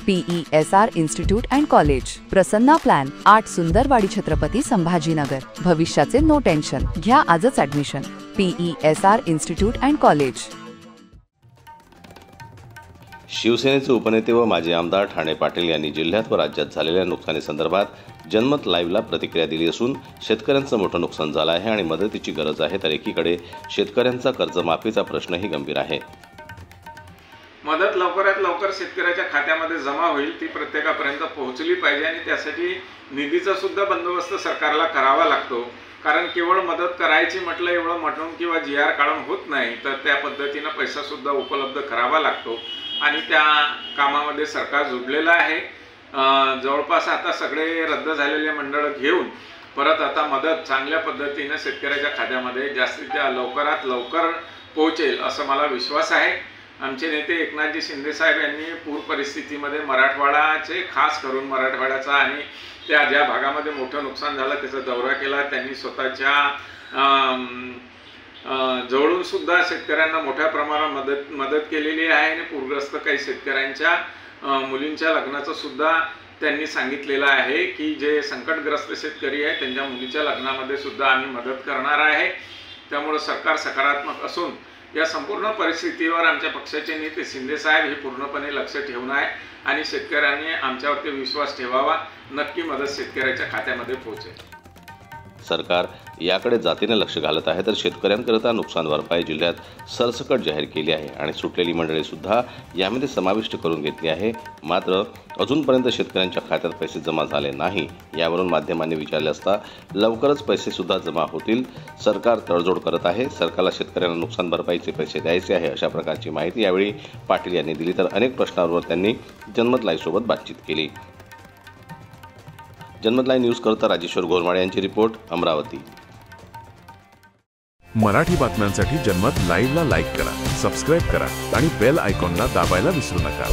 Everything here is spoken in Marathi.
PESR institute and college, Prasanna plan, 8 Sundarwadi Chhatrapati Sambhajinagar. भविष्याचे नो टेन्शन, घ्या आजच admission. PESR institute and college. शिवसेनेचे उपनेते व माजी आमदार ठाणे पाटील यांनी जिल्ह्यात व राज्यात झालेल्या नुकसानीसंदर्भात जनमत लाईव्हला प्रतिक्रिया दिली असून शेतकऱ्यांचं मोठं नुकसान झालं आहे आणि मदतीची गरज आहे, तर एकीकडे शेतकऱ्यांचा कर्जमाफीचा प्रश्नही गंभीर आहे। मदत लवकरात लवकर शेतकऱ्याच्या खात्यामध्ये जमा होईल, ती प्रत्येकापर्यंत पोहोचली पाहिजे आणि त्यासाठी निधीचा सुद्धा बंदोबस्त सरकारला करावा लागतो। कारण केवळ मदत करायची म्हटलं एवढं म्हणून किंवा GR काढून होत नाही, तर त्या पद्धतीने पैसा सुद्धा उपलब्ध करावा लागतो आणि त्या कामामध्ये सरकार जुडलेलं आहे। जवळपास आता सगळे रद्द झालेले मंडळ घेऊन परत आता मदत चांगल्या पद्धतीने शेतकऱ्याच्या खात्यामध्ये जास्तीत लवकरात लवकर पोहोचेल असं मला विश्वास आहे। आमचे नेते एकनाथजी शिंदे साहेब यांनी पूर परिस्थितीमध्ये मराठवाड्याचे खास करून मराठवाड्याचा आणि त्या ज्या भागामध्ये मोठं नुकसान झालं त्याचा दौरा केला। त्यांनी स्वतःच्या जवळून सुद्धा शेतकऱ्यांना मोठ्या प्रमाणात मदत केलेली आहे आणि पूरग्रस्त काही शेतकऱ्यांच्या मुलींच्या लग्नाचं सुद्धा त्यांनी सांगितलेलं आहे की जे संकटग्रस्त शेतकरी आहे त्यांच्या मुलीच्या लग्नामध्ये सुद्धा आम्ही मदत करणार आहे। त्यामुळे सरकार सकारात्मक असून या संपूर्ण परिस्थितीवर आमच्या पक्षाचे नेते शिंदे साहेब हे पूर्णपणे लक्ष ठेवून आहे आणि शेतकऱ्यांनी आमच्यावरती विश्वास ठेवावा। नक्की मदत शेतकऱ्याच्या खात्यामध्ये पोहोचेल। सरकार याकडे जातीने लक्ष घालत आहे, तर शेतकऱ्यांकरता नुकसान भरपाई जिल्ह्यात सरसकट जाहीर केली आहे आणि सुटलेली मंडळे सुद्धा यामध्ये समाविष्ट करून घेतली आहे। मात्र अजूनपर्यंत शेतकऱ्यांच्या खात्यात पैसे जमा झाले नाही। यावरून माध्यमांनी विचारले असता लवकरच पैसे सुद्धा जमा होतील, सरकार तडजोड करत आहे, सरकारला शेतकऱ्यांना नुकसान भरपाईचे पैसे द्यायचे आहे, अशा प्रकारची माहिती यावेळी पाटील यांनी दिली। तर अनेक प्रश्नांवर त्यांनी जनमत लाईव्ह सोबत बातचीत केली। जनमत लाईव्ह न्यूज करता राजेश्वर गोरमाळे यांची रिपोर्ट, अमरावती। मराठी बातम्यांसाठी जनमत लाईव्हला लाईक करा, सबस्क्राईब करा आणि बेल आयकॉनला दाबायला विसरू नका।